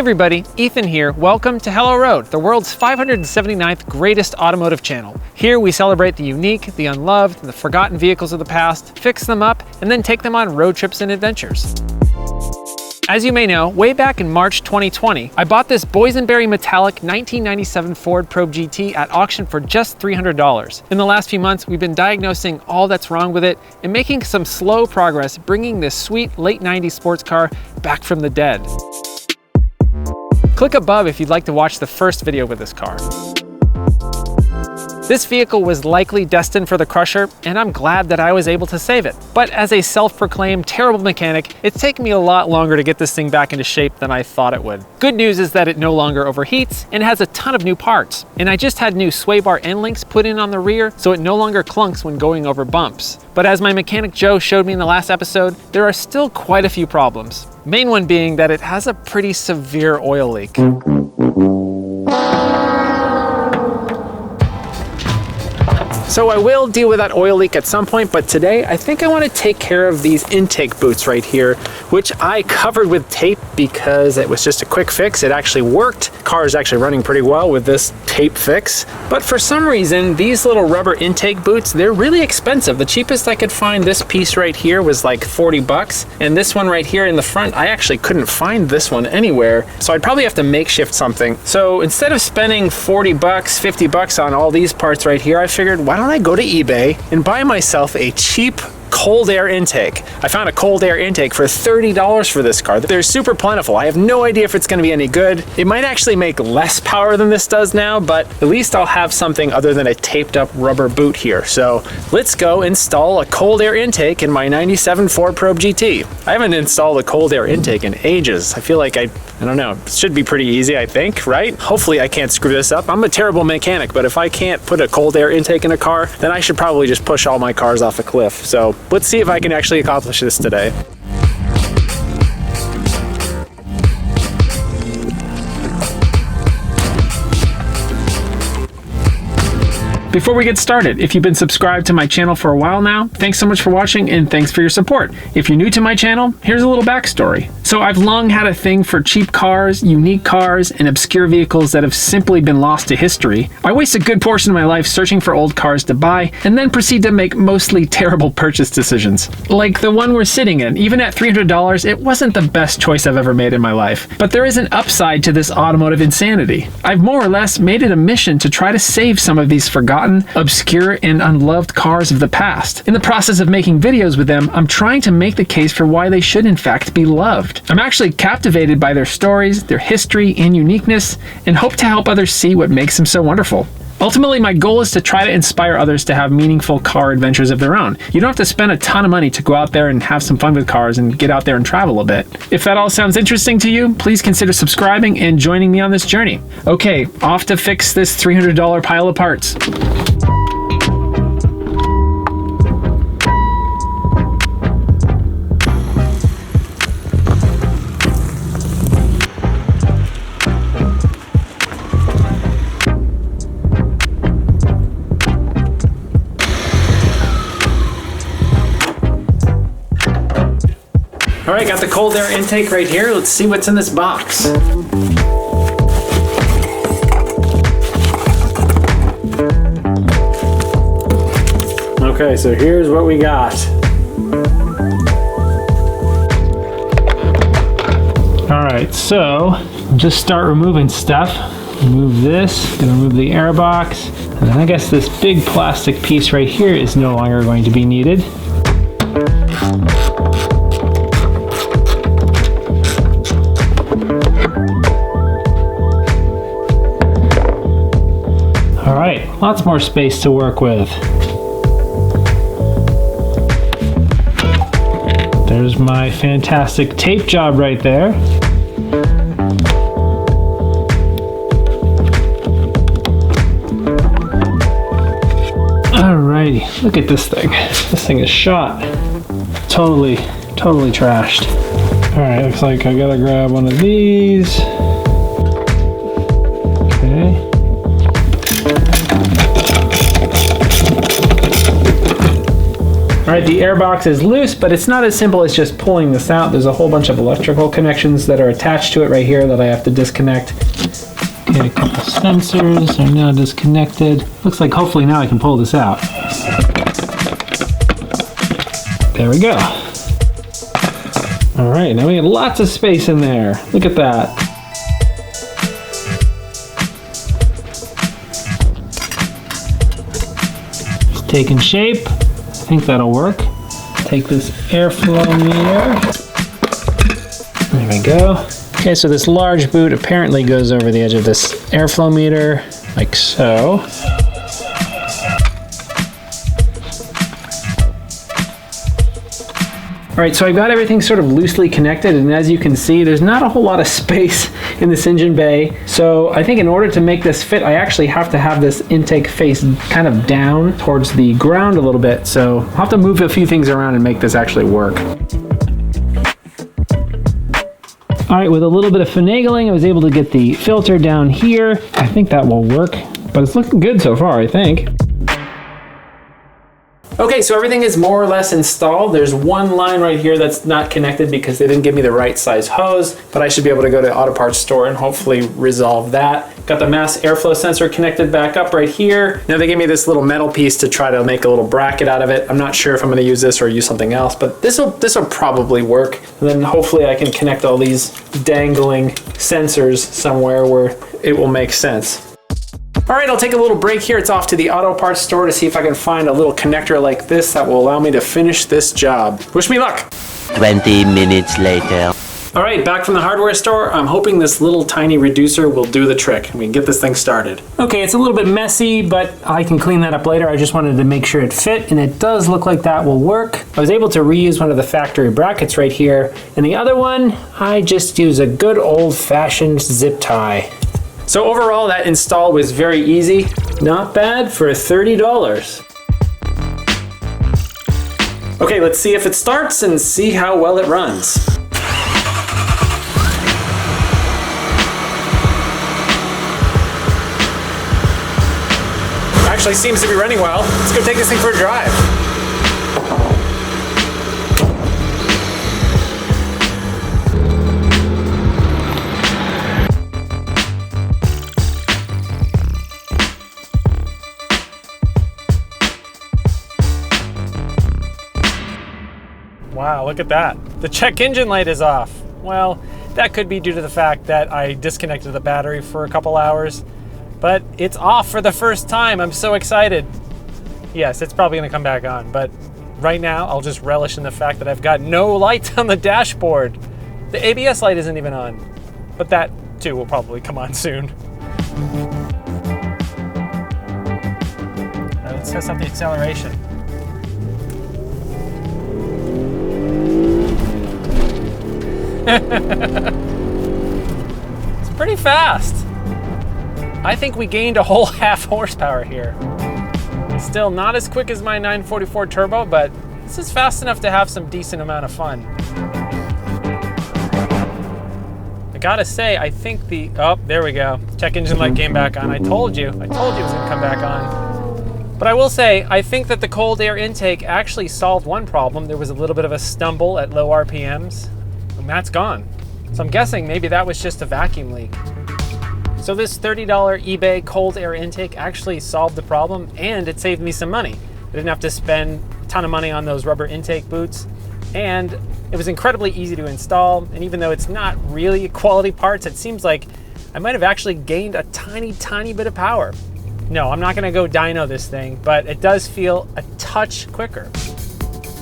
everybody, Ethan here. Welcome to Hello Road, the world's 579th greatest automotive channel. Here we celebrate the unique, the unloved, and the forgotten vehicles of the past, fix them up, and then take them on road trips and adventures. As you may know, way back in March 2020, I bought this boysenberry metallic 1997 Ford Probe GT at auction for just $300. In the last few months, we've been diagnosing all that's wrong with it and making some slow progress bringing this sweet late 90s sports car back from the dead. Click above if you'd like to watch the first video with this car. This vehicle was likely destined for the crusher, and I'm glad that I was able to save it. But as a self-proclaimed terrible mechanic, it's taken me a lot longer to get this thing back into shape than I thought it would. Good news is that it no longer overheats and has a ton of new parts. And I just had new sway bar end links put in on the rear, so it no longer clunks when going over bumps. But as my mechanic Joe showed me in the last episode, there are still quite a few problems. Main one being that it has a pretty severe oil leak. So I will deal with that oil leak at some point, but today I think I want to take care of these intake boots right here, which I covered with tape because it was just a quick fix. It actually worked. The car is actually running pretty well with this tape fix. But for some reason, these little rubber intake boots, they're really expensive. The cheapest I could find, this piece right here, was like 40 bucks. And this one right here in the front, I actually couldn't find this one anywhere. So I'd probably have to makeshift something. So instead of spending 40 bucks, 50 bucks on all these parts right here, I figured, why don't I go to eBay and buy myself a cheap cold air intake. I found a cold air intake for $30 for this car. They're super plentiful. I have no idea if it's going to be any good. It might actually make less power than this does now, but at least I'll have something other than a taped up rubber boot here. So let's go install a cold air intake in my 97 Ford Probe GT. I haven't installed a cold air intake in ages. I feel like I don't know, it should be pretty easy, I think, right? Hopefully I can't screw this up. I'm a terrible mechanic, but if I can't put a cold air intake in a car, then I should probably just push all my cars off a cliff. So let's see if I can actually accomplish this today. Before we get started, if you've been subscribed to my channel for a while now, thanks so much for watching and thanks for your support. If you're new to my channel, here's a little backstory. So I've long had a thing for cheap cars, unique cars, and obscure vehicles that have simply been lost to history. I waste a good portion of my life searching for old cars to buy and then proceed to make mostly terrible purchase decisions. Like the one we're sitting in. Even at $300, it wasn't the best choice I've ever made in my life. But there is an upside to this automotive insanity. I've more or less made it a mission to try to save some of these forgotten, obscure, and unloved cars of the past. In the process of making videos with them, I'm trying to make the case for why they should in fact be loved. I'm actually captivated by their stories, their history, and uniqueness, and hope to help others see what makes them so wonderful. Ultimately, my goal is to try to inspire others to have meaningful car adventures of their own. You don't have to spend a ton of money to go out there and have some fun with cars and get out there and travel a bit. If that all sounds interesting to you, please consider subscribing and joining me on this journey. Okay, off to fix this $300 pile of parts. All right, got the cold air intake right here. Let's see what's in this box. Okay, so here's what we got. All right, so just start removing stuff. Remove this, gonna remove the air box. And then I guess this big plastic piece right here is no longer going to be needed. All right, lots more space to work with. There's my fantastic tape job right there. Alrighty, look at this thing. This thing is shot. Totally trashed. Alright, looks like I gotta grab one of these. Okay. All right, the air box is loose, but it's not as simple as just pulling this out. There's a whole bunch of electrical connections that are attached to it right here that I have to disconnect. Okay, a couple sensors are now disconnected. Looks like hopefully now I can pull this out. There we go. All right, now we have lots of space in there. Look at that. It's taking shape. I think that'll work. Take this airflow meter. There we go. Okay, so this large boot apparently goes over the edge of this airflow meter, like so. All right, so I've got everything sort of loosely connected, and as you can see, there's not a whole lot of space in this engine bay. So I think in order to make this fit, I actually have to have this intake face kind of down towards the ground a little bit. So I'll have to move a few things around and make this actually work. All right, with a little bit of finagling, I was able to get the filter down here. I think that will work, but it's looking good so far, I think. Okay, so everything is more or less installed. There's one line right here that's not connected because they didn't give me the right size hose, but I should be able to go to auto parts store and hopefully resolve that. Got the mass airflow sensor connected back up right here. Now they gave me this little metal piece to try to make a little bracket out of it. I'm not sure if I'm gonna use this or use something else, but this'll probably work. And then hopefully I can connect all these dangling sensors somewhere where it will make sense. All right, I'll take a little break here. It's off to the auto parts store to see if I can find a little connector like this that will allow me to finish this job. Wish me luck. 20 minutes later. All right, back from the hardware store. I'm hoping this little tiny reducer will do the trick and we can get this thing started. Okay, it's a little bit messy, but I can clean that up later. I just wanted to make sure it fit, and it does look like that will work. I was able to reuse one of the factory brackets right here, and the other one, I just use a good old-fashioned zip tie. So overall, that install was very easy. Not bad for $30. Okay, let's see if it starts and see how well it runs. Actually seems to be running well. Let's go take this thing for a drive. Wow, look at that. The check engine light is off. Well, that could be due to the fact that I disconnected the battery for a couple hours, but it's off for the first time. I'm so excited. Yes, it's probably gonna come back on, but right now I'll just relish in the fact that I've got no light on the dashboard. The ABS light isn't even on, but that too will probably come on soon. All right, let's test out the acceleration. It's pretty fast. I think we gained a whole half horsepower here. Still not as quick as my 944 turbo, but this is fast enough to have some decent amount of fun. I gotta say, I think oh, there we go. Check engine light came back on. I told you it was gonna come back on. But I will say, I think that the cold air intake actually solved one problem. There was a little bit of a stumble at low RPMs, and that's gone. So I'm guessing maybe that was just a vacuum leak. So this $30 eBay cold air intake actually solved the problem, and it saved me some money. I didn't have to spend a ton of money on those rubber intake boots, and it was incredibly easy to install. And even though it's not really quality parts, it seems like I might have actually gained a tiny bit of power. No, I'm not gonna go dyno this thing, but it does feel a touch quicker.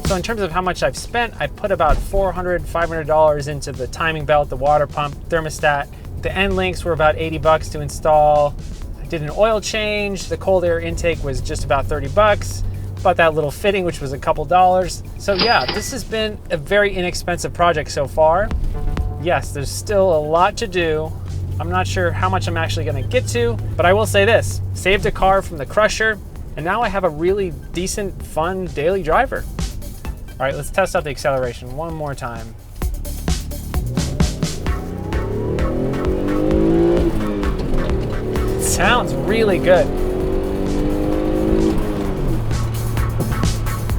So in terms of how much I've spent, I put about $400, $500 into the timing belt, the water pump, thermostat. The end links were about 80 bucks to install. I did an oil change. The cold air intake was just about 30 bucks. Bought that little fitting, which was a couple dollars. So yeah, this has been a very inexpensive project so far. Yes, there's still a lot to do. I'm not sure how much I'm actually gonna get to, but I will say this, saved a car from the crusher, and now I have a really decent, fun daily driver. All right, let's test out the acceleration one more time. Sounds really good.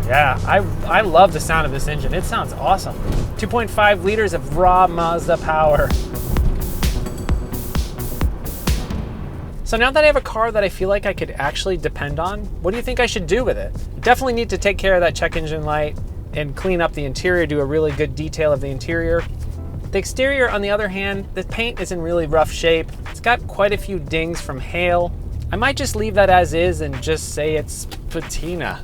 Yeah, I love the sound of this engine. It sounds awesome. 2.5 liters of raw Mazda power. So now that I have a car that I feel like I could actually depend on, what do you think I should do with it? Definitely need to take care of that check engine light and clean up the interior, do a really good detail of the interior. The exterior, on the other hand, the paint is in really rough shape. It's got quite a few dings from hail. I might just leave that as is and just say it's patina.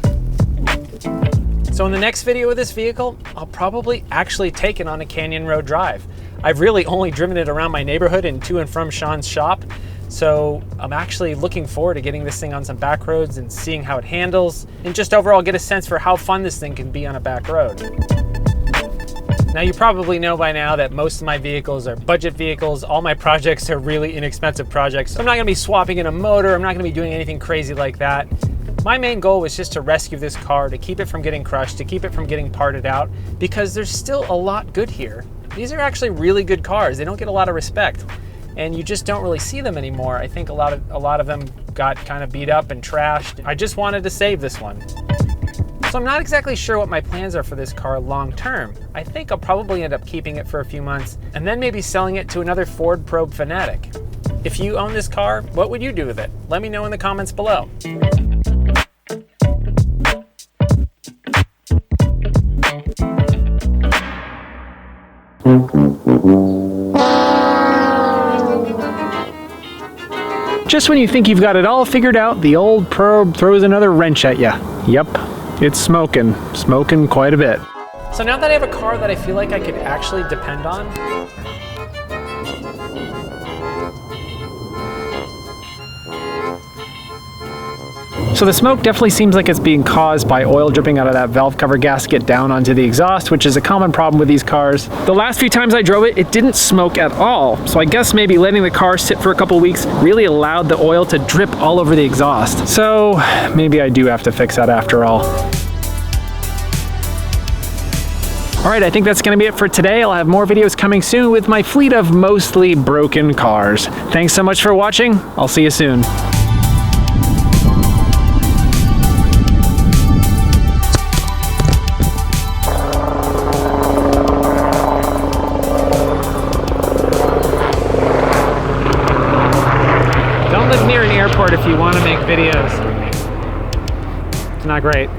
So in the next video of this vehicle, I'll probably actually take it on a Canyon Road drive. I've really only driven it around my neighborhood and to and from Sean's shop. So I'm actually looking forward to getting this thing on some back roads and seeing how it handles and just overall get a sense for how fun this thing can be on a back road. Now you probably know by now that most of my vehicles are budget vehicles. All my projects are really inexpensive projects. So I'm not gonna be swapping in a motor. I'm not gonna be doing anything crazy like that. My main goal was just to rescue this car, to keep it from getting crushed, to keep it from getting parted out, because there's still a lot good here. These are actually really good cars. They don't get a lot of respect, and you just don't really see them anymore. I think a lot of them got kind of beat up and trashed. I just wanted to save this one. So I'm not exactly sure what my plans are for this car long term. I think I'll probably end up keeping it for a few months and then maybe selling it to another Ford Probe fanatic. If you own this car, what would you do with it? Let me know in the comments below. Just when you think you've got it all figured out, the old probe throws another wrench at you. Yep, it's smoking quite a bit. So now that I have a car that I feel like I could actually depend on, so the smoke definitely seems like it's being caused by oil dripping out of that valve cover gasket down onto the exhaust, which is a common problem with these cars. The last few times I drove it, it didn't smoke at all. So I guess maybe letting the car sit for a couple weeks really allowed the oil to drip all over the exhaust. So maybe I do have to fix that after all. All right, I think that's gonna be it for today. I'll have more videos coming soon with my fleet of mostly broken cars. Thanks so much for watching. I'll see you soon. Don't live near an airport if you want to make videos. It's not great.